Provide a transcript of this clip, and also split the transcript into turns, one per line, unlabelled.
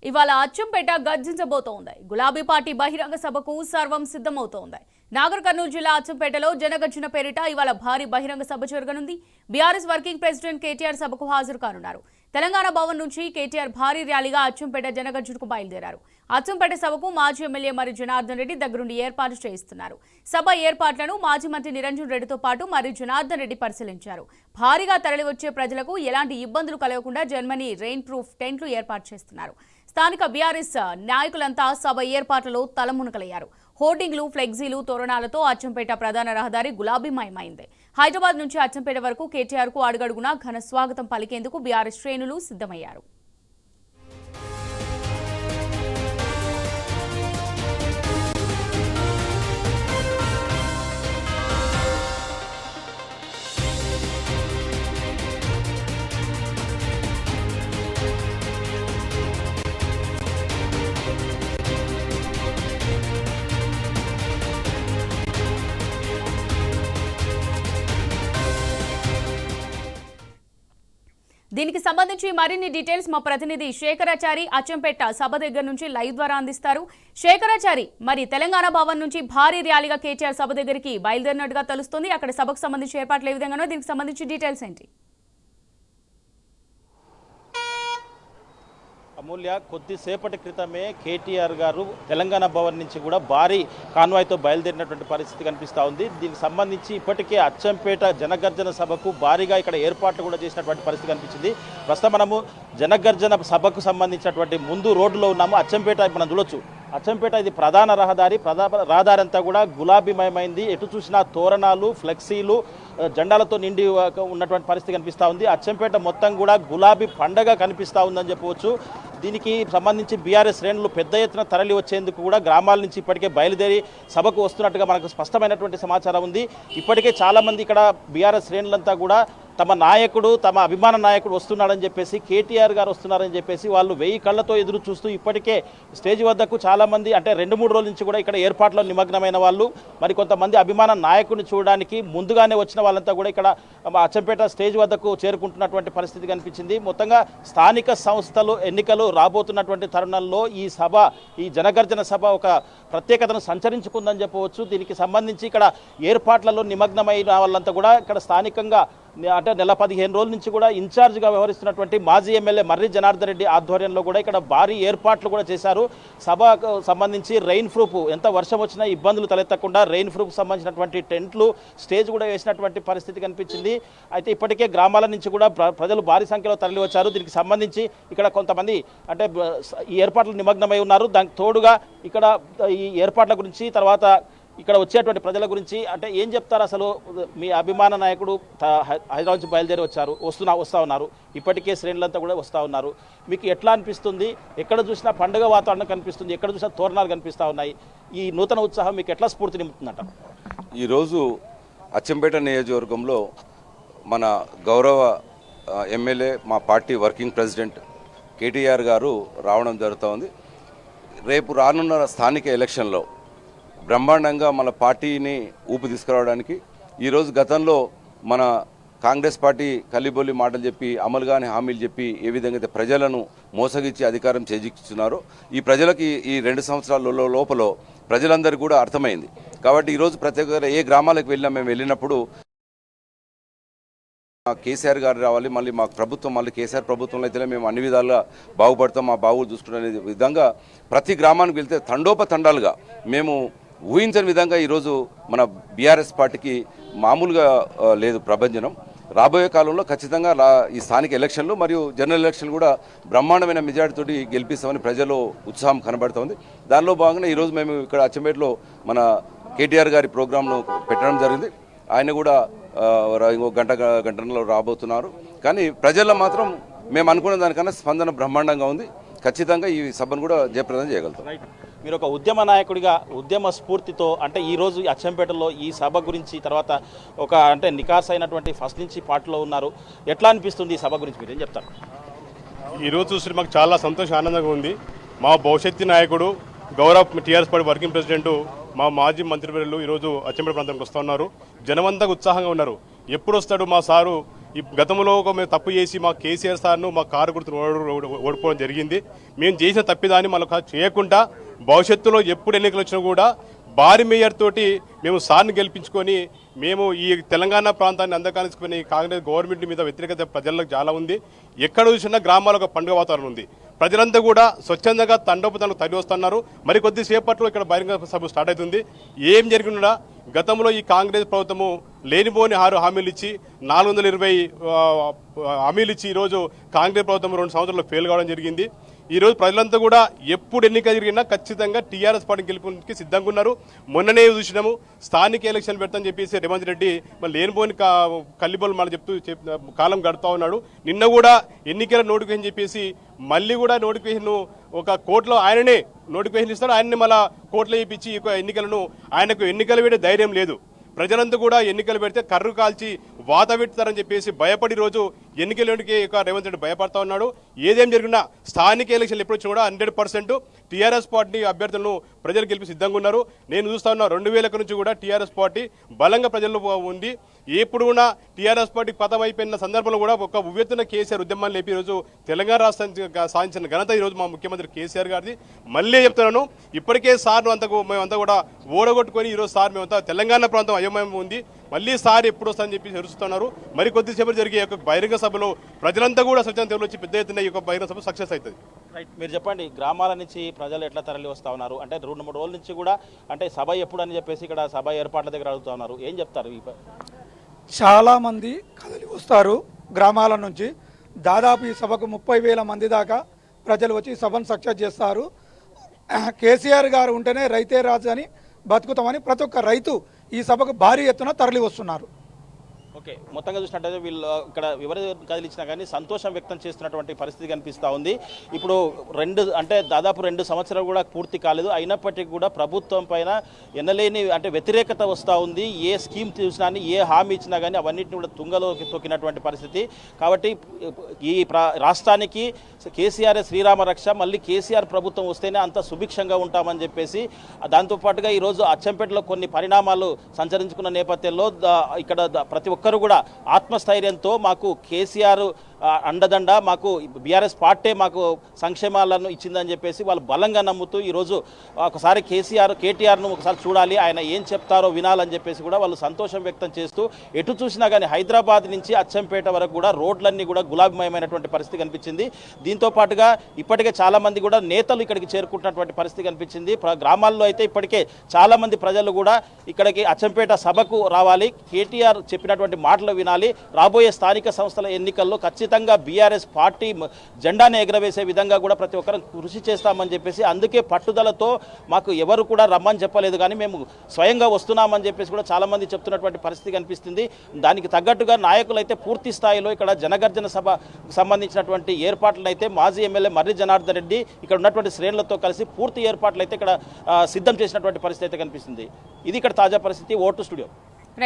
ఇవాళ అచ్చంపేట గర్జించబోతోంది. గులాబీ పార్టీ బహిరంగ సభకు సర్వం సిద్ధమవుతోంది. నాగర్ కర్నూలు జిల్లా అచ్చంపేటలో జనగర్జన పేరిట ఇవాళ భారీ బహిరంగ సభ జరగనుంది. బీఆర్ఎస్ వర్కింగ్ ప్రెసిడెంట్ కేటీఆర్ సభకు హాజరు కానున్నారు. తెలంగాణ భవన్ నుంచి కేటీఆర్ భారీ ర్యాలీగా అచ్చంపేట జనగర్జనకు బయలుదేరారు. అచ్చంపేట సభకు మాజీ ఎమ్మెల్యే మరి జనార్దన్ రెడ్డి దగ్గరుండి ఏర్పాట్లు చేయిస్తున్నారు. సభ ఏర్పాట్లను మాజీ మంత్రి నిరంజన్ రెడ్డితో పాటు మరి జనార్దన్ రెడ్డి పరిశీలించారు. భారీగా తరలివచ్చే ప్రజలకు ఎలాంటి ఇబ్బందులు కలగకుండా జర్మనీ రెయిన్ ప్రూఫ్ టెంట్లు ఏర్పాటు చేస్తున్నారు. స్థానిక బీఆర్ఎస్ నాయకులంతా సభ ఏర్పాట్లలో తలమునకలయ్యారు. హోర్డింగ్లు, ఫ్లెక్సీలు, తోరణాలతో అచ్చంపేట ప్రధాన రహదారి గులాబీమయమైంది. హైదరాబాద్ నుంచి అచ్చంపేట వరకు కేటీఆర్ కు అడుగడుగునా ఘన స్వాగతం పలికేందుకు బీఆర్ఎస్ శ్రేణులు సిద్ధమయ్యారు. దీనికి సంబంధించి మరిన్ని డీటెయిల్స్ మా ప్రతినిధి శేఖరాచారి అచ్చంపేట సభ దగ్గర నుంచి లైవ్ ద్వారా అందిస్తారు. శేఖరాచారి, మరి తెలంగాణ భవన్ నుంచి భారీ ర్యాలీగా కేటీఆర్ సభ దగ్గరికి బయలుదేరినట్టుగా తెలుస్తుంది. అక్కడ సభకు సంబంధించి ఏర్పాట్లు ఏ విధంగానో దీనికి సంబంధించి డీటెయిల్స్ ఏంటి?
అమూల్య, కొద్దిసేపటి క్రితమే కేటీఆర్ గారు తెలంగాణ భవన్ నుంచి కూడా భారీ కాన్వాయ్తో బయలుదేరినటువంటి పరిస్థితి కనిపిస్తూ ఉంది. దీనికి సంబంధించి ఇప్పటికే అచ్చంపేట జనగర్జన సభకు భారీగా ఇక్కడ ఏర్పాట్లు కూడా చేసినటువంటి పరిస్థితి కనిపించింది. ప్రస్తుతం మనము జనగర్జన సభకు సంబంధించినటువంటి ముందు రోడ్డులో ఉన్నాము. అచ్చంపేట మనం చూడొచ్చు. అచ్చంపేట ఇది ప్రధాన రహదారి అంతా కూడా గులాబీమయమైంది. ఎటు చూసినా తోరణాలు, ఫ్లెక్సీలు, జెండాలతో నిండి ఉన్నటువంటి పరిస్థితి కనిపిస్తూ ఉంది. అచ్చంపేట మొత్తం కూడా గులాబీ పండగ కనిపిస్తూ ఉందని చెప్పవచ్చు. దీనికి సంబంధించి బీఆర్ఎస్ శ్రేణులు పెద్ద ఎత్తున తరలి వచ్చేందుకు కూడా గ్రామాల నుంచి ఇప్పటికే బయలుదేరి సభకు వస్తున్నట్టుగా మనకు స్పష్టమైనటువంటి సమాచారం ఉంది. ఇప్పటికే చాలామంది ఇక్కడ బీఆర్ఎస్ శ్రేణులంతా కూడా తమ నాయకుడు, తమ అభిమాన నాయకుడు వస్తున్నాడని చెప్పేసి, కేటీఆర్ గారు వస్తున్నారని చెప్పేసి వాళ్ళు 1000 కళ్ళతో ఎదురు చూస్తూ ఇప్పటికే స్టేజ్ వద్దకు చాలామంది, అంటే 2-3 రోజుల నుంచి కూడా ఇక్కడ ఏర్పాట్లో నిమగ్నమైన వాళ్ళు, మరి కొంతమంది అభిమాన నాయకుడిని చూడడానికి ముందుగానే వచ్చిన వాళ్ళంతా కూడా ఇక్కడ అచ్చంపేట స్టేజ్ వద్దకు చేరుకుంటున్నటువంటి పరిస్థితి కనిపించింది. మొత్తంగా స్థానిక సంస్థలు ఎన్నికలు రాబోతున్నటువంటి తరుణంలో ఈ జనగర్జన సభ ఒక ప్రత్యేకతను సంచరించుకుందని చెప్పవచ్చు. దీనికి సంబంధించి ఇక్కడ ఏర్పాట్లలో నిమగ్నమైన వాళ్ళంతా కూడా ఇక్కడ స్థానికంగా అంటే నెల 15 రోజుల నుంచి కూడా ఇన్ఛార్జ్గా వ్యవహరిస్తున్నటువంటి మాజీ ఎమ్మెల్యే మర్రి జనార్దన్ రెడ్డి ఆధ్వర్యంలో కూడా ఇక్కడ భారీ ఏర్పాట్లు కూడా చేశారు. సభకు సంబంధించి రెయిన్ ప్రూఫ్, ఎంత వర్షం వచ్చినా ఇబ్బందులు తలెత్తకుండా రెయిన్ ప్రూఫ్ సంబంధించినటువంటి టెంట్లు, స్టేజ్ కూడా వేసినటువంటి పరిస్థితి కనిపించింది. అయితే ఇప్పటికే గ్రామాల నుంచి కూడా ప్రజలు భారీ సంఖ్యలో తరలి వచ్చారు. దీనికి సంబంధించి ఇక్కడ కొంతమంది అంటే ఈ ఏర్పాట్లు నిమగ్నమై ఉన్నారు. దానికి తోడుగా ఇక్కడ ఈ ఏర్పాట్ల గురించి, తర్వాత ఇక్కడ వచ్చేటువంటి ప్రజల గురించి అంటే ఏం చెప్తారు? అసలు మీ అభిమాన నాయకుడు హైదరాబాద్ నుంచి బయలుదేరి వస్తూ ఉన్నారు. ఇప్పటికే శ్రేణులంతా కూడా వస్తూ ఉన్నారు. మీకు ఎట్లా అనిపిస్తుంది? ఎక్కడ చూసినా పండుగ వాతావరణం కనిపిస్తుంది, ఎక్కడ చూసినా తోరణాలు కనిపిస్తూ ఉన్నాయి. ఈ నూతన ఉత్సాహం మీకు ఎట్లా స్ఫూర్తి నింపుతుందట?
ఈరోజు అచ్చంపేట నియోజకవర్గంలో మన గౌరవ ఎమ్మెల్యే, మా పార్టీ వర్కింగ్ ప్రెసిడెంట్ కేటీఆర్ గారు రావడం జరుగుతూ ఉంది. రేపు రానున్న స్థానిక ఎలక్షన్లో బ్రహ్మాండంగా మన పార్టీని ఊపు తీసుకురావడానికి ఈరోజు గతంలో మన కాంగ్రెస్ పార్టీ కల్లిబొల్లి మాటలు చెప్పి, అమలు కాని హామీలు చెప్పి ఏ విధంగా అయితే ప్రజలను మోసగించి అధికారం చేజిస్తున్నారో, ఈ ప్రజలకి ఈ 2 సంవత్సరాల లోపల ప్రజలందరికీ కూడా అర్థమైంది. కాబట్టి ఈరోజు ప్రత్యేకంగా ఏ గ్రామాలకు మేము వెళ్ళినప్పుడు కేసీఆర్ గారు రావాలి, మళ్ళీ మాకు ప్రభుత్వం, మళ్ళీ కేసీఆర్ ప్రభుత్వంలో అయితేనే మేము అన్ని విధాలుగా బాగుపడతాం, మా బాగులు చూసుకునే విధంగా ప్రతి గ్రామానికి వెళ్తే తండోపతండాలుగా మేము ఊహించని విధంగా ఈరోజు మన బీఆర్ఎస్ పార్టీకి మామూలుగా లేదు ప్రభంజనం. రాబోయే కాలంలో ఖచ్చితంగా ఈ స్థానిక ఎలక్షన్లు మరియు జనరల్ ఎలక్షన్లు కూడా బ్రహ్మాండమైన మెజార్టీతోటి గెలిపిస్తామని ప్రజల్లో ఉత్సాహం కనబడుతోంది. దానిలో భాగంగా ఈరోజు మేము ఇక్కడ అచ్చంపేటలో మన కేటీఆర్ గారి ప్రోగ్రాంను పెట్టడం జరిగింది. ఆయన కూడా ఇంకో గంటలో రాబోతున్నారు. కానీ ప్రజల్లో మాత్రం మేము అనుకున్న దానికన్నా స్పందన బ్రహ్మాండంగా ఉంది. ఖచ్చితంగా ఈ సభను కూడా జయప్రదం చేయగలుగుతాం.
మీరు ఒక ఉద్యమ నాయకుడిగా ఉద్యమ స్ఫూర్తితో అంటే ఈరోజు అచ్చంపేటలో ఈ సభ గురించి, తర్వాత ఒక అంటే నికాస్ అయినటువంటి ఫస్ట్ నుంచి పార్టీలో ఉన్నారు, ఎట్లా అనిపిస్తుంది ఈ సభ గురించి మీరు ఏం చెప్తారు?
ఈరోజు చూసి మాకు చాలా సంతోషం, ఆనందంగా ఉంది. మా భవిష్యత్తు నాయకుడు గౌరవ టీఆర్ఎస్ పార్టీ వర్కింగ్ ప్రెసిడెంట్ మా మాజీ మంత్రివర్యులు ఈరోజు అచ్చంపేట ప్రాంతానికి వస్తూ ఉన్నారు. జనమంతా ఉత్సాహంగా ఉన్నారు. ఎప్పుడు వస్తాడు మా సారు, ఈ గతంలో మేము తప్పు చేసి మా కేసీఆర్ సార్ను మా కారు గుర్తును ఓడిపోవడం జరిగింది. మేము చేసిన తప్పిదాన్ని మళ్ళీ చేయకుండా భవిష్యత్తులో ఎప్పుడు ఎన్నికలు వచ్చినా కూడా భారీ మేయర్ తోటి మేము సార్ని గెలిపించుకొని మేము ఈ తెలంగాణ ప్రాంతాన్ని అందకానిసుకుని కాంగ్రెస్ గవర్నమెంట్ మీద వ్యతిరేకత ప్రజలకు చాలా ఉంది. ఎక్కడ చూసినా గ్రామాల్లో ఒక పండుగ వాతావరణం ఉంది. ప్రజలంతా కూడా స్వచ్ఛందంగా తండోపతంలో తరలి వస్తున్నారు. మరి కొద్దిసేపట్లో ఇక్కడ బహిరంగ సభ స్టార్ట్ అవుతుంది. ఏం జరిగినా గతంలో ఈ కాంగ్రెస్ ప్రభుత్వము లేనిపోని 6 హామీలు ఇచ్చి 420 హామీలు ఇచ్చి ఈరోజు కాంగ్రెస్ ప్రభుత్వం 2 సంవత్సరాలు ఫెయిల్ కావడం జరిగింది. ఈరోజు ప్రజలంతా కూడా ఎప్పుడు ఎన్నిక జరిగినా ఖచ్చితంగా టీఆర్ఎస్ పార్టీ గెలుపుకి సిద్ధంగా ఉన్నారు. మొన్ననే చూసినాము స్థానిక ఎలక్షన్ పెడతామని చెప్పేసి రేవంత్ రెడ్డి మళ్ళీ లేనిపోని కల్లిబోలు మనం చెప్తూ కాలం గడుపుతా ఉన్నాడు. నిన్న కూడా ఎన్నికల నోటిఫికేషన్ చెప్పేసి మళ్ళీ కూడా నోటిఫికేషన్ ఒక కోర్టులో ఆయననే నోటిఫికేషన్ ఇస్తాడు. ఆయన్ని మళ్ళీ కోర్టులో ఇప్పించి ఎన్నికలను ఆయనకు ఎన్నికలు పెట్టే ధైర్యం లేదు. ప్రజలంతా కూడా ఎన్నికలు పెడితే కర్రు కాల్చి వాత పెడతారని చెప్పేసి భయపడి రోజు ఎన్నికలకి రేవంత్ రెడ్డి భయపడతా ఉన్నాడు. ఏదేం జరిగినా స్థానిక ఎలక్షన్లు ఎప్పుడు వచ్చినా కూడా 100% టీఆర్ఎస్ పార్టీ అభ్యర్థులను ప్రజలు గెలిపి సిద్ధంగా ఉన్నారు. నేను చూస్తా ఉన్నా 2000 నుంచి కూడా టీఆర్ఎస్ పార్టీ బలంగా ప్రజల్లో ఉంది. ఎప్పుడు కూడా టీఆర్ఎస్ పార్టీ పతనం అయిపోయిన సందర్భంలో కూడా ఒక ఉవ్వెత్తున కేసీఆర్ ఉద్యమాన్ని లేపి ఈరోజు తెలంగాణ రాష్ట్రానికి సాధించిన ఘనత ఈరోజు మా ముఖ్యమంత్రి కేసీఆర్ గారిది. మళ్ళీ చెప్తున్నాను, ఇప్పటికే సార్ను మేమంతా కూడా ఓడగొట్టుకొని ఈరోజు సార్ మేమంతా తెలంగాణ ప్రాంతం అయోమయం ఉంది. మళ్ళీ సార్ ఎప్పుడు వస్తారని చెప్పి ఎరుస్తున్నారు. మరి కొద్దిసేపు జరిగే ఒక బహిరంగ సభలో ప్రజలంతా కూడా స్వచ్ఛంద వచ్చి పెద్ద ఎత్తున ఈ యొక్క బహిరంగ సభ సక్సెస్ అవుతుంది.
రైట్, మీరు చెప్పండి, గ్రామాల నుంచి ప్రజలు ఎట్లా తరలి వస్తూ ఉన్నారు? అంటే 2-3 రోజుల నుంచి కూడా అంటే సభ ఎప్పుడు అని చెప్పేసి ఇక్కడ సభ ఏర్పాట్ల దగ్గర అడుగుతూ ఉన్నారు. ఏం చెప్తారు?
చాలామంది కదిలి వస్తారు గ్రామాల నుంచి. దాదాపు ఈ సభకు 30,000 మంది దాకా ప్రజలు వచ్చి సభను సక్సెస్ చేస్తారు. కేసీఆర్ గారు ఉంటేనే రైతే రాజు అని బతుకుతామని ప్రతి ఒక్క రైతు ఈ సభకు భారీ ఎత్తున తరలి వస్తున్నారు.
ఓకే, మొత్తంగా చూసినట్టయితే వీళ్ళు ఇక్కడ ఎవరు కదిలించినా కానీ సంతోషం వ్యక్తం చేస్తున్నటువంటి పరిస్థితి కనిపిస్తూ ఉంది. ఇప్పుడు దాదాపు 2 సంవత్సరాలు కూడా పూర్తి కాలేదు. అయినప్పటికీ కూడా ప్రభుత్వం పైన ఎన్నలేని వ్యతిరేకత వస్తూ ఉంది. ఏ స్కీమ్ చూసినా ఏ హామీ ఇచ్చినా కానీ అవన్నిటిని కూడా తుంగలోకి తొక్కినటువంటి పరిస్థితి. కాబట్టి ఈ రాష్ట్రానికి కేసీఆర్ శ్రీరామ రక్ష, మళ్ళీ కేసీఆర్ ప్రభుత్వం వస్తేనే అంత సుభిక్షంగా ఉంటామని చెప్పేసి దాంతోపాటుగా ఈరోజు అచ్చంపేటలో కొన్ని పరిణామాలు సంచరించుకున్న నేపథ్యంలో ఇక్కడ ప్రతి ఒక్కరు కూడా ఆత్మస్థైర్యంతో మాకు కేసీఆర్ అండదండ, మాకు బీఆర్ఎస్ పార్టీ మాకు సంక్షేమాలను ఇచ్చిందని చెప్పేసి వాళ్ళు బలంగా నమ్ముతూ ఈరోజు ఒకసారి కేటీఆర్ను ఒకసారి చూడాలి, ఆయన ఏం చెప్తారో వినాలని చెప్పేసి కూడా వాళ్ళు సంతోషం వ్యక్తం చేస్తూ ఎటు చూసినా కానీ హైదరాబాద్ నుంచి అచ్చంపేట వరకు కూడా రోడ్లన్నీ కూడా గులాబీమయమైనటువంటి పరిస్థితి కనిపించింది. దీంతో పాటుగా ఇప్పటికే చాలామంది కూడా నేతలు ఇక్కడికి చేరుకుంటున్నటువంటి పరిస్థితి కనిపించింది. గ్రామాల్లో అయితే ఇప్పటికే చాలామంది ప్రజలు కూడా ఇక్కడికి అచ్చంపేట సభకు రావాలి, కేటీఆర్ చెప్పినటువంటి మాటలు వినాలి, రాబోయే స్థానిక సంస్థల ఎన్నికల్లో ఖచ్చితంగా బీఆర్ఎస్ పార్టీ జెండాను ఎగరవేసే విధంగా కూడా ప్రతి ఒక్కరం కృషి చేస్తామని చెప్పేసి, అందుకే పట్టుదలతో మాకు ఎవరు కూడా రమ్మని చెప్పలేదు కానీ మేము స్వయంగా వస్తున్నామని చెప్పేసి కూడా చాలామంది చెప్తున్నటువంటి పరిస్థితి కనిపిస్తుంది. దానికి తగ్గట్టుగా నాయకులు అయితే పూర్తి స్థాయిలో ఇక్కడ జనగర్జన సభ సంబంధించినటువంటి ఏర్పాట్లను అయితే మాజీ ఎమ్మెల్యే మర్రి జనార్దన్ రెడ్డి ఇక్కడ ఉన్నటువంటి శ్రేణులతో కలిసి పూర్తి ఏర్పాట్లు అయితే ఇక్కడ సిద్ధం చేసినటువంటి పరిస్థితి అయితే కనిపిస్తుంది. ఇది ఇక్కడ తాజా పరిస్థితి. Vote studio.